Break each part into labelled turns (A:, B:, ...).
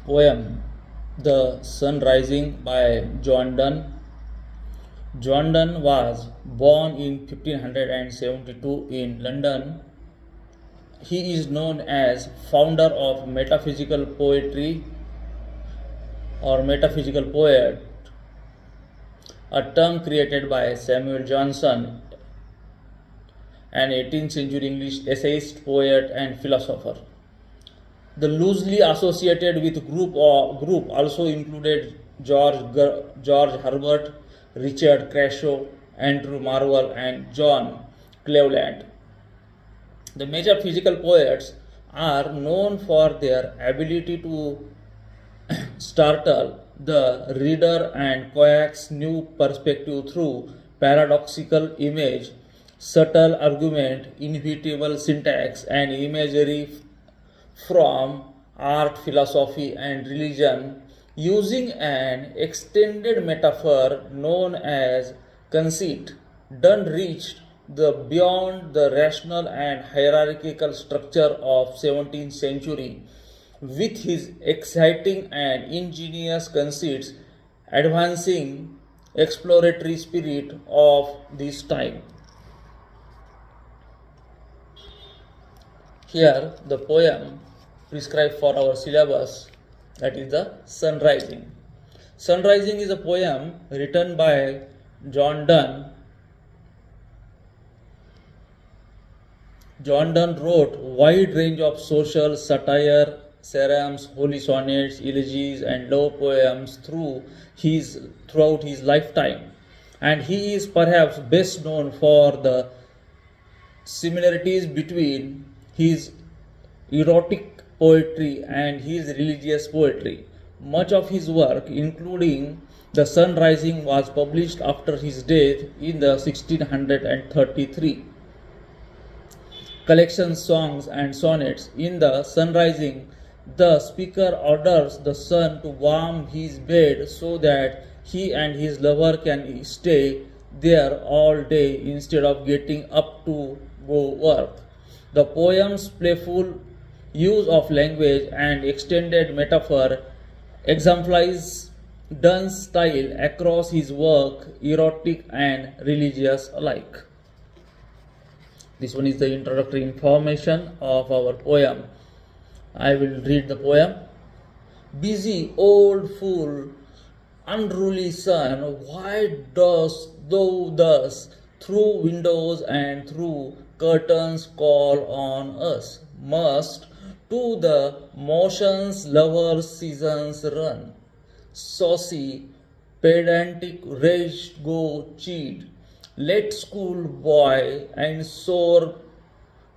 A: Poem The Sun Rising by John Donne. John Donne was born in 1572 in London. He is known as founder of metaphysical poetry or metaphysical poet, a term created by Samuel Johnson, an 18th century English essayist, poet, and philosopher. The loosely associated with group also included George Herbert, Richard Crashaw, Andrew Marvell, and John Cleveland. The major physical poets are known for their ability to startle the reader and coax new perspective through paradoxical image, subtle argument, inevitable syntax, and imagery from art, philosophy, and religion using an extended metaphor known as conceit. Donne reached the beyond the rational and hierarchical structure of 17th century with his exciting and ingenious conceits, advancing exploratory spirit of this time. Here, the poem prescribed for our syllabus, that is the Sun Rising. Sun Rising is a poem written by John Donne. John Donne wrote wide range of social satire, serums, holy sonnets, elegies, and love poems throughout his lifetime, and he is perhaps best known for the similarities between his erotic poetry and his religious poetry. Much of his work, including The Sun Rising, was published after his death in the 1633. Collection songs and sonnets. In The Sun Rising, the speaker orders the sun to warm his bed so that he and his lover can stay there all day instead of getting up to go work. The poem's playful use of language and extended metaphor exemplifies Donne's style across his work, erotic and religious alike. This one is the introductory information of our poem. I will read the poem. Busy old fool, unruly sun, why dost thou thus through windows and through curtains call on us? Must to the motions lovers seasons run? Saucy, pedantic rage go cheat. Let schoolboy and sore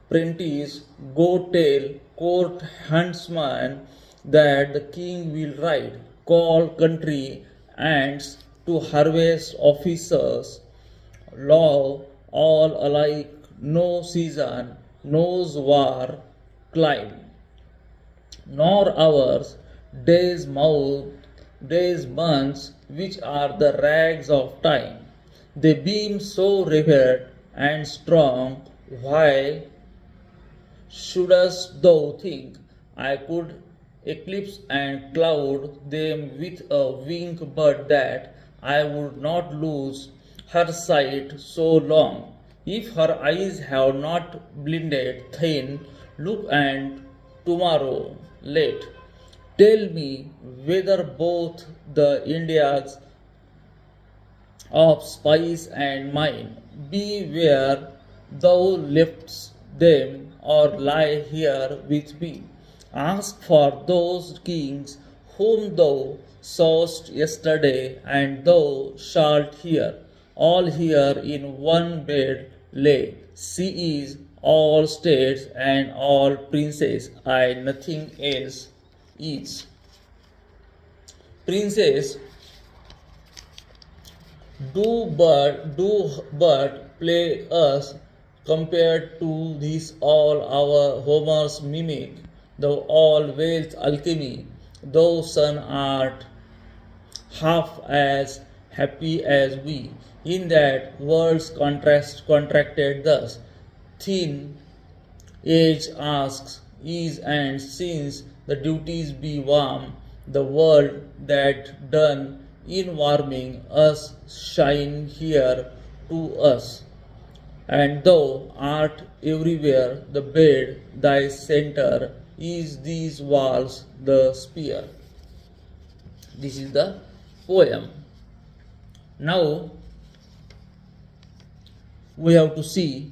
A: prentice go tell court huntsman that the king will ride. Call country ants to harvest officers. Law all alike, no season knows war climb, nor hours, days, months, which are the rags of time. They beam so revered and strong, why shouldst thou think I could eclipse and cloud them with a wink, but that I would not lose her sight so long? If her eyes have not blinded, then look and tomorrow late. Tell me whether both the Indias of spice and mine be where thou left'st them, or lie here with me. Ask for those kings whom thou saw'st yesterday, and thou shalt hear. All here in one bed lay. She is all states and all princes, I nothing else is. Princess, do but play us compared to this all our Homer's mimic, thou all wealth alchemy, thou sun art half as happy as we, in that worlds contracted thus. Thin age asks ease, and since the duties be warm, the world that done in warming us shine here to us. And thou art everywhere the bed, thy center is these walls the sphere. This is the poem. Now we have to see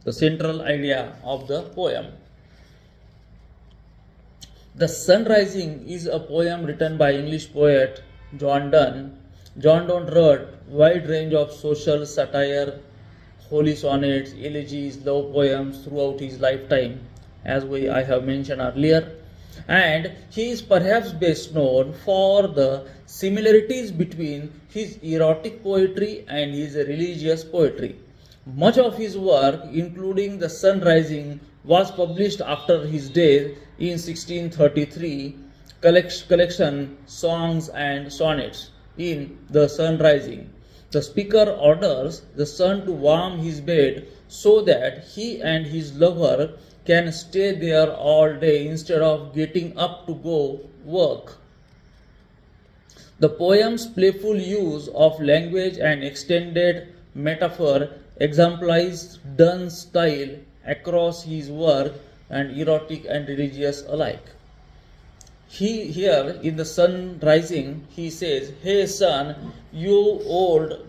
A: the central idea of the poem. The Sun Rising is a poem written by English poet John Donne. John Donne wrote wide range of social satire, holy sonnets, elegies, love poems throughout his lifetime, as I have mentioned earlier. And he is perhaps best known for the similarities between his erotic poetry and his religious poetry. Much of his work, including The Sun Rising, was published after his death in 1633, collection Songs and Sonnets in The Sun Rising. The speaker orders the sun to warm his bed so that he and his lover can stay there all day instead of getting up to go work. The poem's playful use of language and extended metaphor exemplifies Donne's style across his work and erotic and religious alike. Here in The Sun Rising, he says, "Hey sun, you old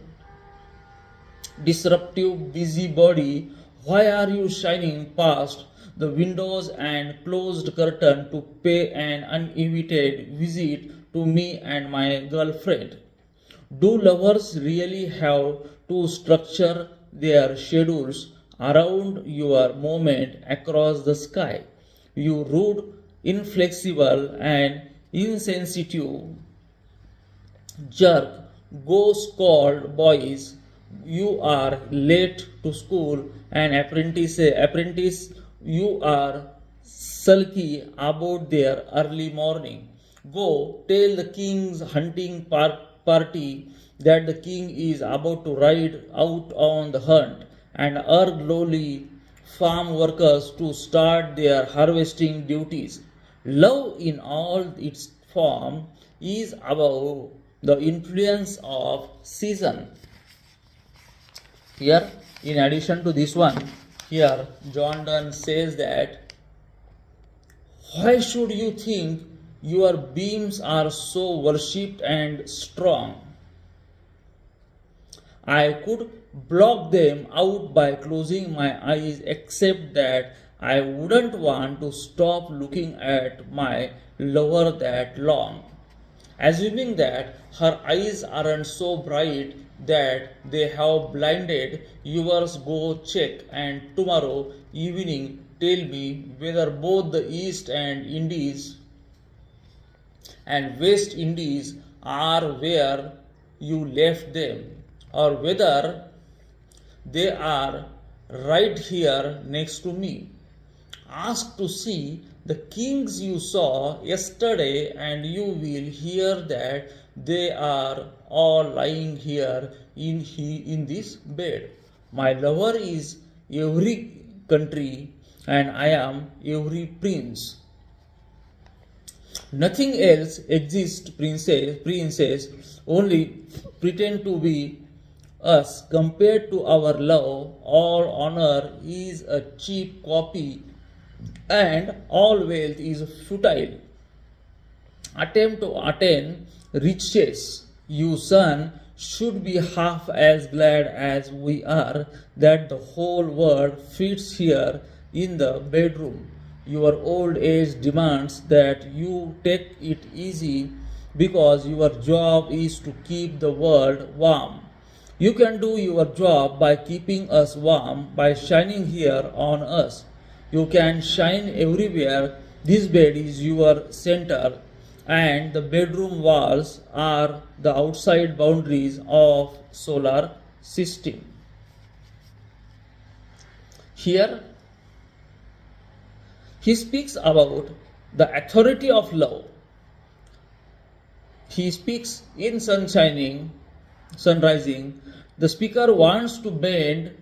A: disruptive busybody, why are you shining past the windows and closed curtain to pay an uninvited visit to me and my girlfriend? Do lovers really have to structure their schedules around your movement across the sky? You rude, inflexible, and insensitive jerk, go scold boys. You are late to school, and apprentice, you are sulky about their early morning. Go tell the king's hunting party that the king is about to ride out on the hunt, and urge lowly farm workers to start their harvesting duties. Love in all its form is above the influence of season." Here, in addition to this one, here John Donne says that, "Why should you think your beams are so worshipped and strong? I could block them out by closing my eyes, except that I wouldn't want to stop looking at my lover that long. Assuming that her eyes aren't so bright that they have blinded yours, go check, and tomorrow evening tell me whether both the East and Indies and West Indies are where you left them, or whether they are right here next to me. Ask to see the kings you saw yesterday, and you will hear that they are all lying here in this bed. My lover is every country, and I am every prince. Nothing else exists, princess, only pretend to be us. Compared to our love, all honor is a cheap copy, and all wealth is futile. Attempt to attain riches, you son, should be half as glad as we are that the whole world fits here in the bedroom. Your old age demands that you take it easy because your job is to keep the world warm. You can do your job by keeping us warm, by shining here on us. You can shine everywhere. This bed is your center, and the bedroom walls are the outside boundaries of solar system." Here he speaks about the authority of love. He speaks in Sun Rising. The speaker wants to bend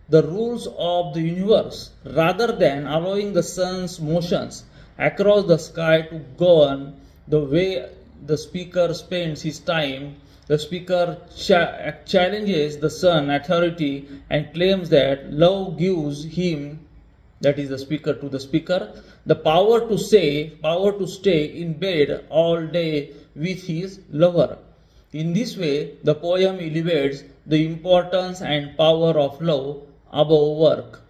A: the rules of the universe rather than allowing the sun's motions across the sky to govern the way the speaker spends his time. The speaker challenges the sun authority and claims that love gives him, that is the speaker to the speaker, the power to stay in bed all day with his lover. In this way, the poem elevates the importance and power of love above work,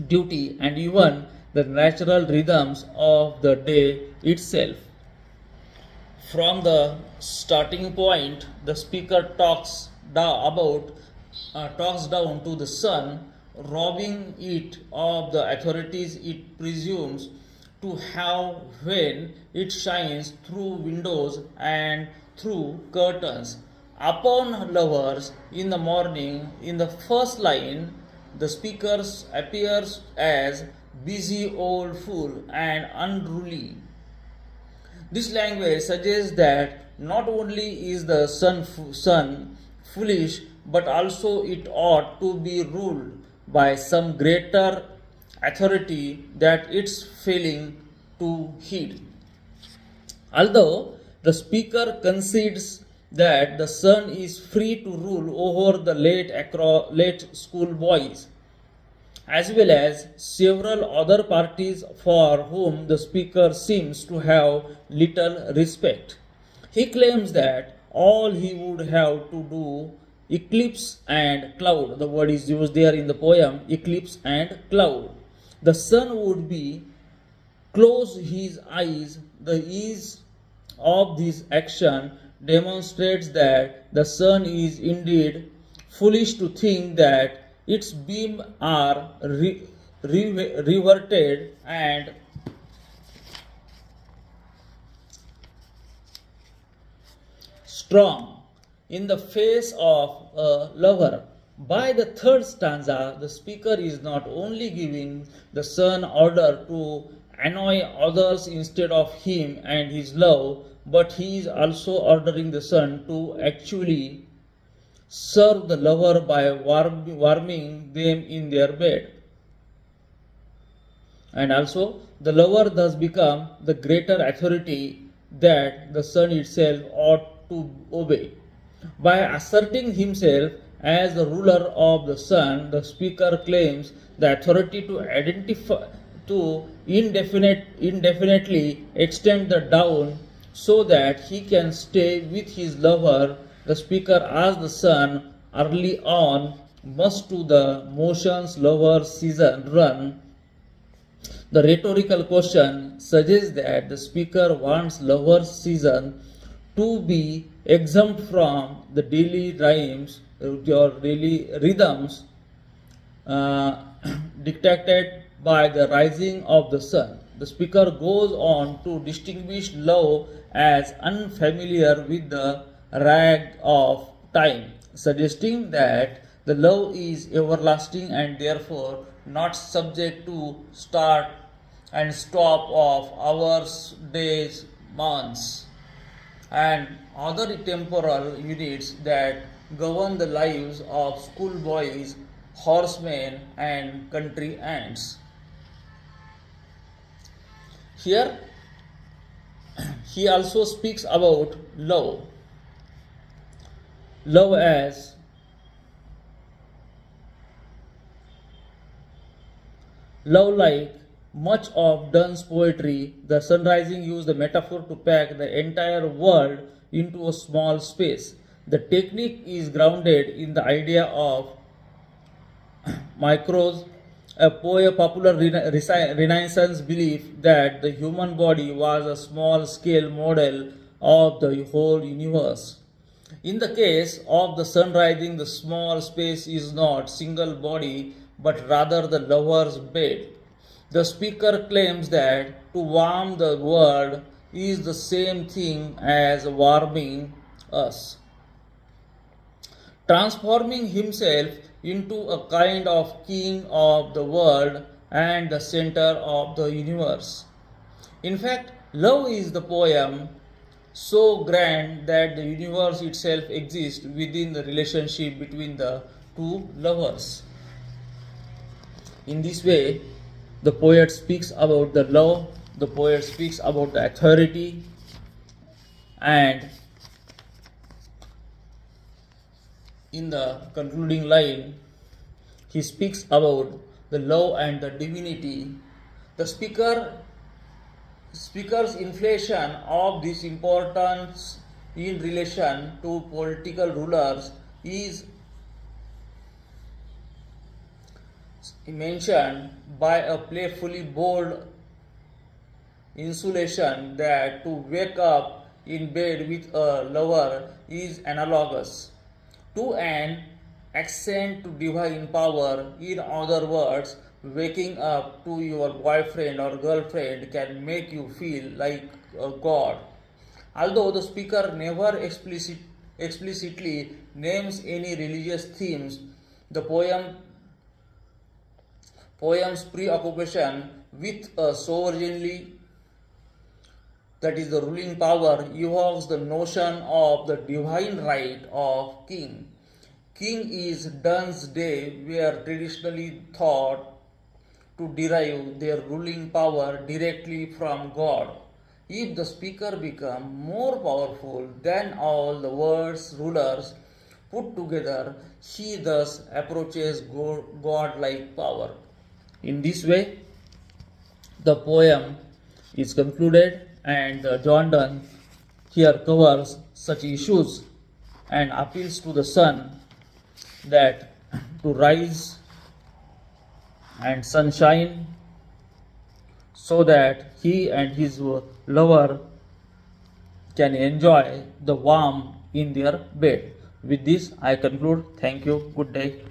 A: duty, and even the natural rhythms of the day itself. From the starting point, the speaker talks down to the sun, robbing it of the authorities it presumes to have when it shines through windows and through curtains upon lovers in the morning. In the first line, the speaker appears as busy old fool and unruly. This language suggests that not only is the sun foolish, but also it ought to be ruled by some greater authority that it's failing to heed. Although the speaker concedes that the sun is free to rule over the late school boys, as well as several other parties for whom the speaker seems to have little respect, he claims that all he would have to do eclipse and cloud, the word is used there in the poem, eclipse and cloud, the sun would be close his eyes. The ease of this action demonstrates that the sun is indeed foolish to think that its beams are reverted and strong in the face of a lover. By the third stanza, the speaker is not only giving the sun order to annoy others instead of him and his love, but he is also ordering the sun to actually serve the lover by warming them in their bed. And also, the lover thus become the greater authority that the sun itself ought to obey. By asserting himself as the ruler of the sun, the speaker claims the authority to indefinitely extend the dawn so that he can stay with his lover. The speaker asks the sun early on must to the motions lover season run. The rhetorical question suggests that the speaker wants lover's season to be exempt from the daily rhymes or daily rhythms dictated by the rising of the sun. The speaker goes on to distinguish love as unfamiliar with the rag of time, suggesting that the love is everlasting and therefore not subject to start and stop of hours, days, months, and other temporal units that govern the lives of schoolboys, horsemen, and country ants. Here, he also speaks about love. Love as love like much of Donne's poetry, the Sunrising used the metaphor to pack the entire world into a small space. The technique is grounded in the idea of micros, a popular Renaissance belief that the human body was a small scale model of the whole universe. In the case of the Sunrising, the small space is not single body but rather the lover's bed. The speaker claims that to warm the world is the same thing as warming us, transforming himself into a kind of king of the world and the center of the universe. In fact, love is the poem so grand that the universe itself exists within the relationship between the two lovers. In this way, the poet speaks about the love, the poet speaks about the authority, and in the concluding line, he speaks about the love and the divinity. The speaker's inflation of this importance in relation to political rulers is mentioned by a playfully bold insulation that to wake up in bed with a lover is analogous to an ascent to divine power. In other words, waking up to your boyfriend or girlfriend can make you feel like a god. Although the speaker never explicitly names any religious themes, the poem's preoccupation with a sovereignly, that is the ruling power, evokes the notion of the divine right of king. King is Duns Day, were traditionally thought to derive their ruling power directly from God. If the speaker becomes more powerful than all the world's rulers put together, he thus approaches God-like power. In this way, the poem is concluded, and John Donne here covers such issues and appeals to the sun that to rise and sunshine so that he and his lover can enjoy the warmth in their bed. With this, I conclude. Thank you. Good day.